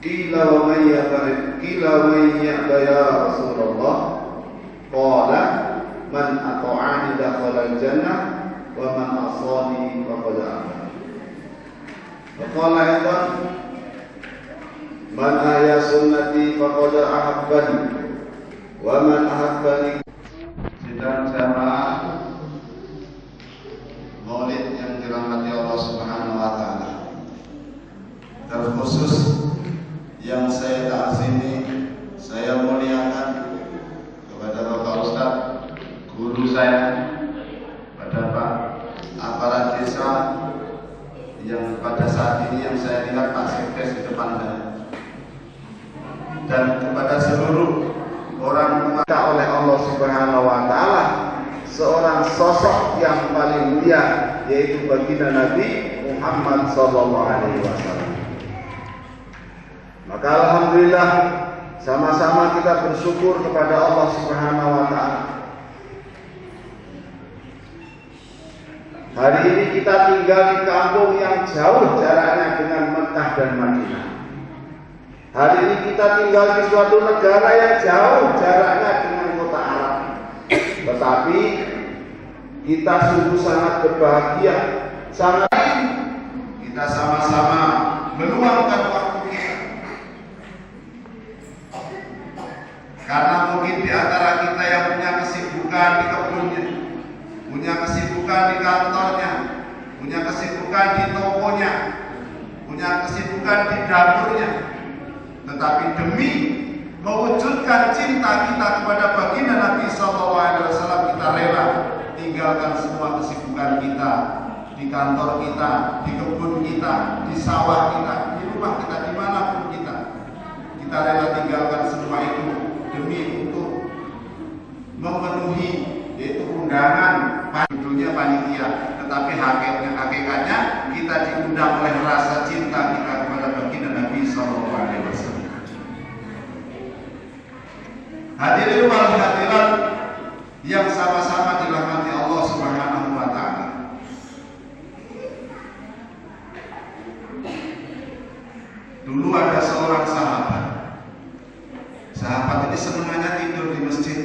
Qila wa man ya'ba ya Rasulullah? Qala man ata'ani dakhala al-jannah wa man asani faqad aba. Wa qala aidan man ahya sunnati faqad ahabbani wa man ahabbani. Sidang jamaah Maulid yang dirahmati Allah Subhanahu wa taala. Terkhusus yang saya ta'zimi, saya muliakan kepada Bapak Ustaz, guru saya, pada Pak aparat desa yang pada saat ini yang saya lihat Pak Sekdes di depan saya, dan kepada seluruh orang maka oleh Allah Subhanahu wa taala seorang sosok yang paling mulia, yaitu baginda Nabi Muhammad sallallahu alaihi wasallam. Maka alhamdulillah sama-sama kita bersyukur kepada Allah Subhanahu wa taala. Hari ini kita tinggal di kampung yang jauh jaraknya dengan Mekah dan Madinah. Hari ini kita tinggal di suatu negara yang jauh jaraknya dengan kota Arab. Tetapi kita sungguh sangat berbahagia, sangat kita sama-sama meluangkan waktu kita. Karena mungkin di antara kita yang punya kesibukan di kebunnya, punya kesibukan di kantornya, punya kesibukan di tokonya, punya kesibukan di dapurnya. Tetapi demi mewujudkan cinta kita kepada baginda Nabi SAW, kita rela tinggalkan semua kesibukan kita di kantor kita, di kebun kita, di sawah kita, di rumah kita, dimanapun kita. Kita rela tinggalkan semua itu demi untuk memenuhi yaitu undangan judulnya panitia, tetapi hakikatnya kita diundang oleh rasa cinta kita kepada baginda Nabi SAW. Hadirin wal hadirat yang sama-sama dirahmati Allah Subhanahu wa taala. Dulu ada seorang sahabat. Sahabat ini senangnya tidur di masjid.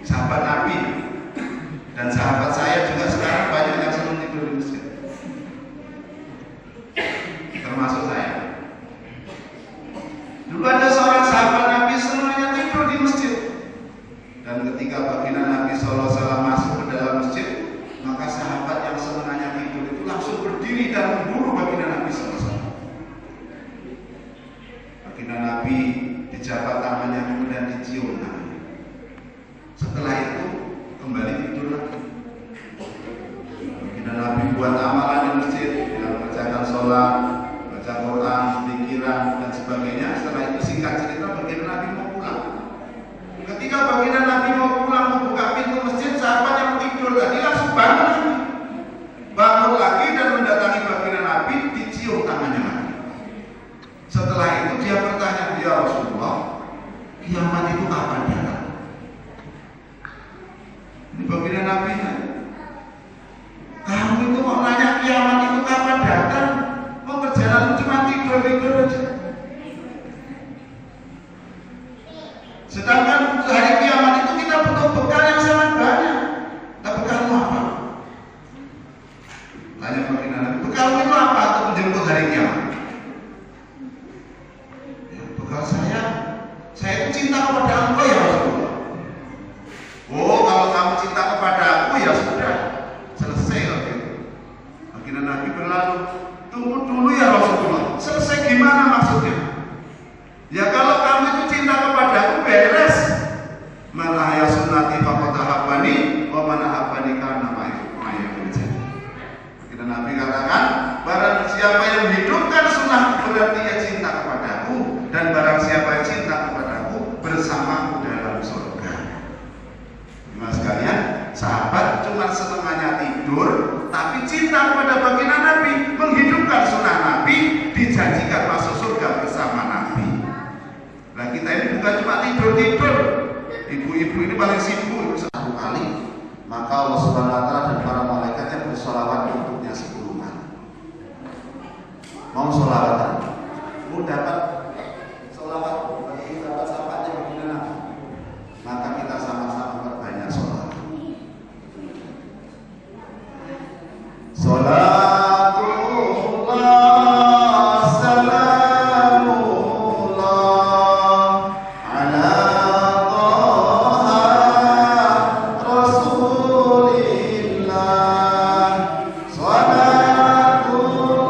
Sahabat Nabi dan sahabat saya juga sekarang banyak yang senang tidur di masjid. Termasuk saya. Dulu ada seorang sahabat Nabi senangnya tidur di masjid. Dan ketika baginda Nabi SAW masuk ke dalam masjid, maka sahabat yang senangnya tidur itu langsung berdiri dan memburu baginda Nabi SAW. Baginda Nabi dijabat tangannya, kemudian dicium tangannya. Setelah itu kembali tidur lagi. Baginda Nabi buat amalan di masjid, dengan mengerjakan sholat, baca Quran, pikiran dan sebagainya. Setelah itu singkat cerita baginda Nabi mau pulang. Ketika baginda Nabi mau pulang membuka pintu masjid, sahabat yang tidur tadi langsung bangun lagi dan mendatangi baginda Nabi, dicium tangannya lagi. Setelah itu dia bertanya, ya Rasulullah, kiamat itu kapan datang? Ini baginda Nabi, kamu itu mau nanya kiamat itu kapan datang? Mau perjalanan cuma tidur aja. Sedangkan hari kiamat itu kita butuh bekal yang sangat banyak. Tapi bekalmu apa? Tanya baginda Nabi, bekalmu itu apa untuk menjemput hari kiamat? Ya, bekal saya itu cinta kepada engkau ya Rasulullah. Oh, kalau kamu cinta kepada aku ya sudah, selesai loh gitu. Baginda Nabi berlalu, tunggu dulu ya Rasulullah. Selesai gimana maksudnya? Ya kalau kamu itu cinta kepada aku beres. Man ahya sunnati faqad ahabbani wa man ahabbani kana ma'a kerja. Baginda Nabi katakan, barang siapa yang hidupkan sunnah berarti dia cinta kepadaku, dan barang siapa yang cinta kepadaku bersamaku dalam surga. Mas sekalian, sahabat cuma senangnya tidur, tapi cinta kepada baginda Nabi, menghidupkan sunnah Nabi, dijanjikan masuk surga bersama Nabi. Nah kita ini bukan cuma tidur-tidur. Ibu-ibu ini paling sibuk satu kali, maka Allah Subhanahu wa taala dan para malaikatnya bersolawat untuknya 10 kali. mau sholawatan, mau dapat sholawat, dapat syafaatnya bagaimana? Maka kita sama-sama perbanyak sholawat. Salatullah salamullah ala Taha Rasulillah. Salatullah salamullah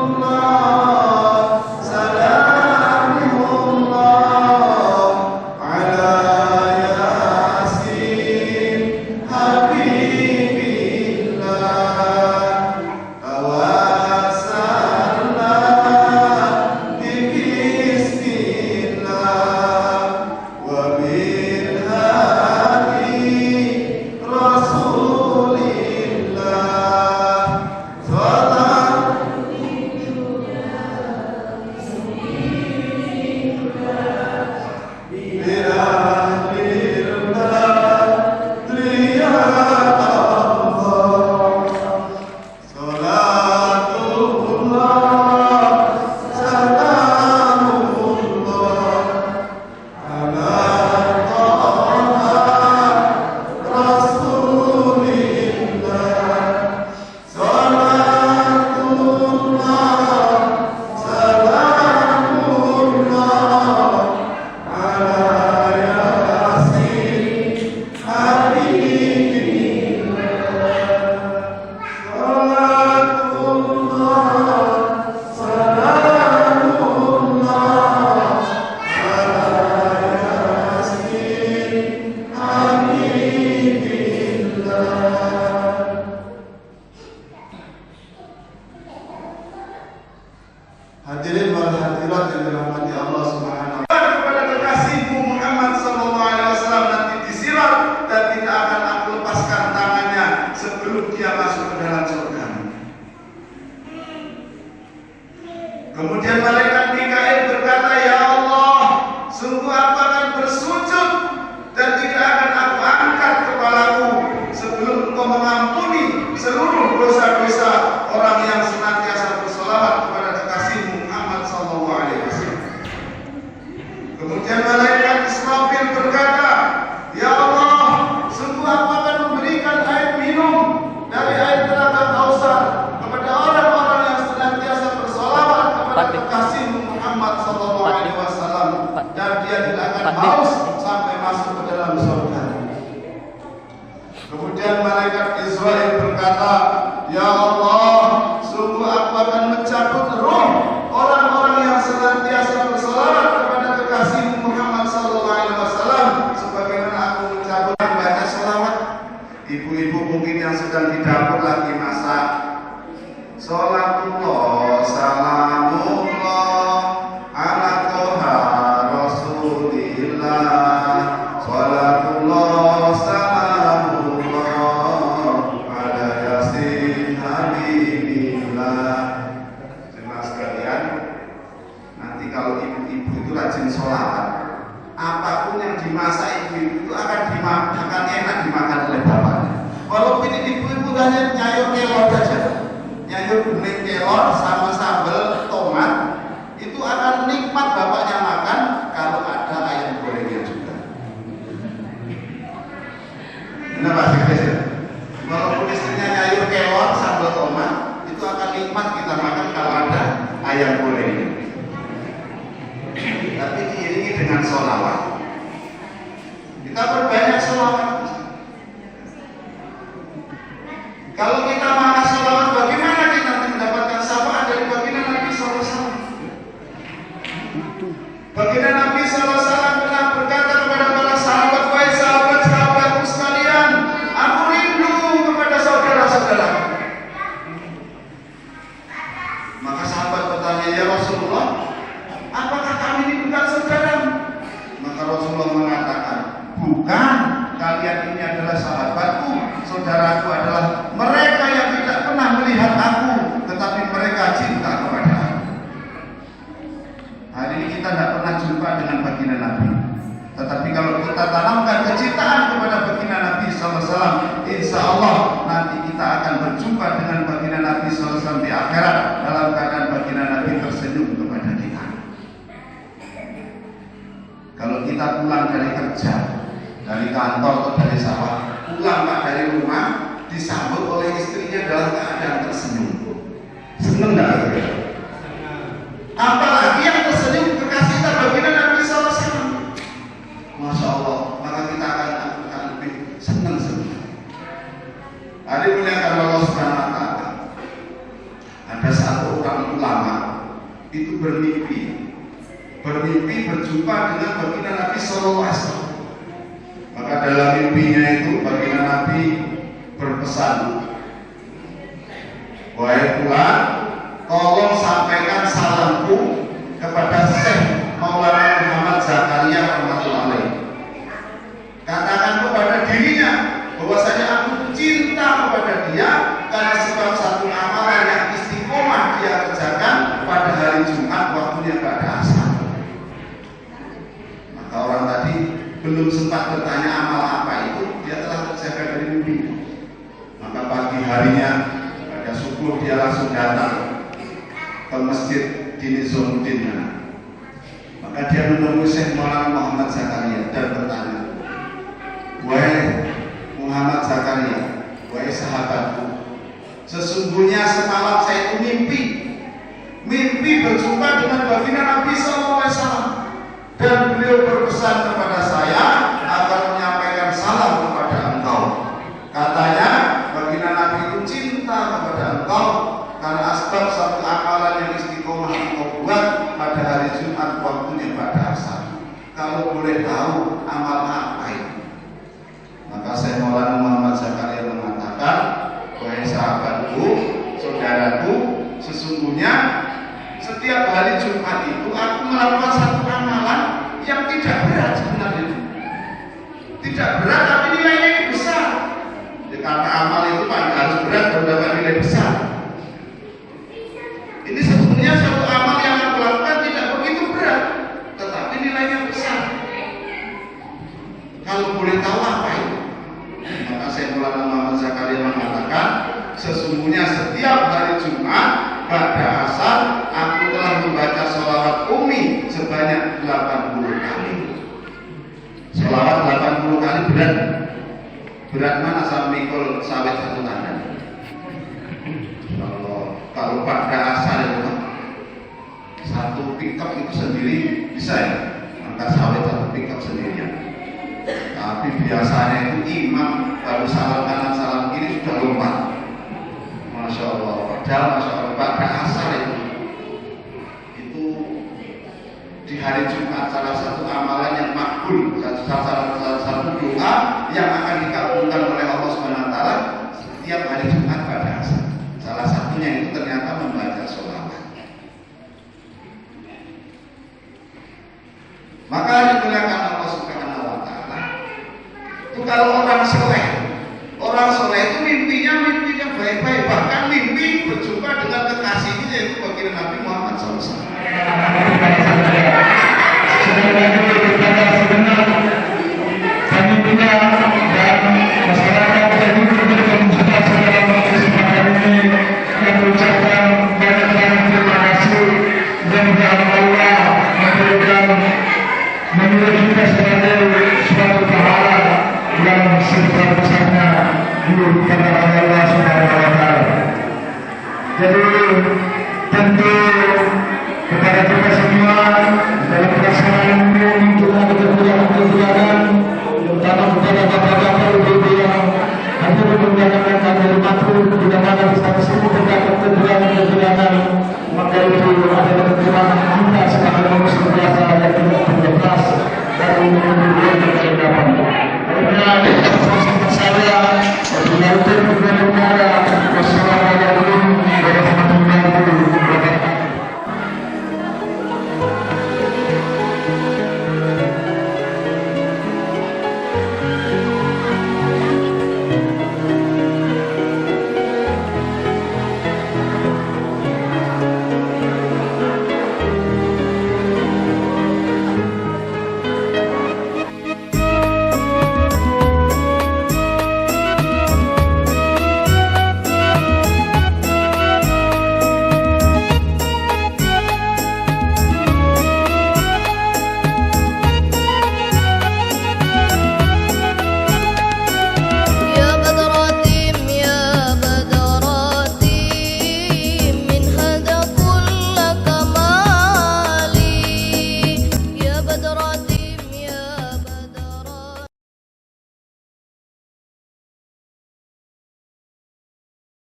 ala Yasin Habibillah. Hadirin wal hadirat yang dirahmati Allah Subhanahu wa taala, kepada kekasihku Muhammad sallallahu alaihi wasallam nanti disirat dan tidak akan aku lepaskan tangannya sebelum dia masuk ke dalam surga. Kemudian malaikat Mikail berkata, "Ya Allah, sungguh aku akan bersujud dan tidak akan aku angkat kepalaku sebelum Engkau mengampuni seluruh dosa-dosa orang yang senantiasa bersolawat kepada kekasihmu Muhammad sallallahu alaihi wasallam." Kemudian malaikat Israfil berkata, "Ya Allah, sungguh aku akan memberikan air minum dari air telaga Kausar kepada orang-orang yang senantiasa bersolawat kepada kekasihmu Muhammad sallallahu alaihi wasallam, dan dia tidak akan haus sampai masuk ke dalam surga." Kemudian malaikat Israel berkata, "Ya Allah, sungguh aku akan mencabut roh orang-orang yang senantiasa bersolawat kepada kekasihmu Muhammad sallallahu alaihi wasallam sebagaimana aku mencabut banyak solawat." Ibu-ibu mungkin yang sedang di dapur lagi masak, salatullah salamullah ala Taha Rasulillah. Salatullah salamullah ala Yasin Habibillah. Jemaah sekalian, nanti kalau ibu-ibu itu rajin sholawat, apapun yang dimasak ibu itu akan enak dimakan oleh bapaknya. Walaupun ibu-ibu hanya nyayur kelor saja, nyayur bening kelor sama sambal tomat, itu akan nikmat bapaknya makan kalau ada ayam gorengnya juga. Benar Pak Sekdes? Walaupun istrinya nyayur kelor sambal tomat, itu akan nikmat kita makan kalau ada ayam gorengnya. Tapi diiringi dengan sholawat. Kita perbanyak sholawat. Kalau kita makan sholawat, bagaimana kita mendapatkan syafaat dari baginda Nabi SAW? Baginda Nabi SAW pernah berkata kepada para sahabat, "Wahai sahabat-sahabatku sekalian, aku rindu kepada saudara-saudara." Maka sahabat bertanya, "Ya Rasulullah, apakah kami ini bukan saudara?" Maka Rasulullah mengatakan, "Bukan, kalian ini adalah sahabatku. Saudaraku adalah mereka yang tidak pernah melihat aku, tetapi mereka cinta kepada aku." Hari ini kita tidak pernah jumpa dengan baginda Nabi, tetapi kalau kita tanamkan kecintaan kepada baginda Nabi SAW, insya Allah nanti kita akan berjumpa dengan baginda Nabi Nabi SAW di akhirat dalam keadaan baginda Nabi tersenyum kepada kita. Kalau kita pulang dari kerja, dari kantor atau dari sawah, pulang Pak dari rumah, disambut oleh istrinya dalam keadaan tersenyum. Seneng nggak? Apalagi yang tersenyum kekasih kita baginda Nabi SAW. Masya Allah, maka kita akan lebih senang sebenarnya. Hari muliakan Allah Subhanahu wa Ta'ala. Ada satu orang ulama itu bermimpi berjumpa dengan baginda Nabi SAW. Maka dalam mimpinya itu baginda Nabi berpesan, wahai Tuhan, tolong sampaikan salamku kepada Syekh Maulana Muhammad Zakaria rahmatullahi. Katakan kepada dirinya bahwasanya aku cinta kepada dia karena sebab satu amalan yang istiqomah dia kerjakan pada hari Jumat waktunya pada asar. Maka orang tadi belum sempat bertanya amal apa itu, dia telah kerjakan dari mimpi. Maka pagi harinya pada subuh dia langsung datang ke masjid di Nizamuddin. Maka dia menemui Syekh Maulana Muhammad Zakaria dan bertanya, wahai Muhammad Zakaria, wahai sahabatku, sesungguhnya semalam saya itu mimpi berjumpa dengan baginda Nabi SAW, dan beliau berpesan kepada saya agar menyampaikan salam kepada engkau. Katanya baginda Nabi itu cinta kepada engkau karena asbab satu amalan yang istiqomah engkau buat pada hari Jumat waktunya pada asar. Kalau boleh tahu amal apa itu? Maka Syekh Maulana Muhammad Zakaria mengatakan, wahai sahabatku, saudaraku, sesungguhnya setiap hari Jumat itu aku melakukan satu amalan yang tidak berat sebenarnya. Tidak berat tapi nilainya besar. Ya, karena amal itu harus berat dan dapat nilai besar. Ini sebetulnya satu amal yang aku lakukan tidak begitu berat, tetapi nilainya besar. Kalau boleh tahu apa itu? Maka Syekh Maulana Muhammad Zakaria mengatakan, sesungguhnya setiap hari Jumat pada asar aku telah membaca sholawat Umi sebanyak 80 kali. Sholawat 80 kali berat. Berat mana sama mikul sawit satu tangan? Kalau pada asar itu satu pickup itu sendiri bisa ya, angkat sawit satu pickup sendirian. Tapi biasanya itu imam baru salam kanan salam kiri sudah lompat. Masya Allah. Padahal Masya Allah pada asar itu di hari Jumat salah satu amalan yang makbul, salah satu doa yang akan dikabulkan oleh Allah Subhanahu Wa Taala setiap hari Jumat pada asar. Salah satunya itu ternyata membaca sholawat. Maka dimuliakan Allah Subhanahu Wa Taala. Itu kalau orang soleh itu mimpinya baik-baik, bahkan mimpi berjumpa dengan kekasihnya yaitu baginda Nabi Muhammad SAW.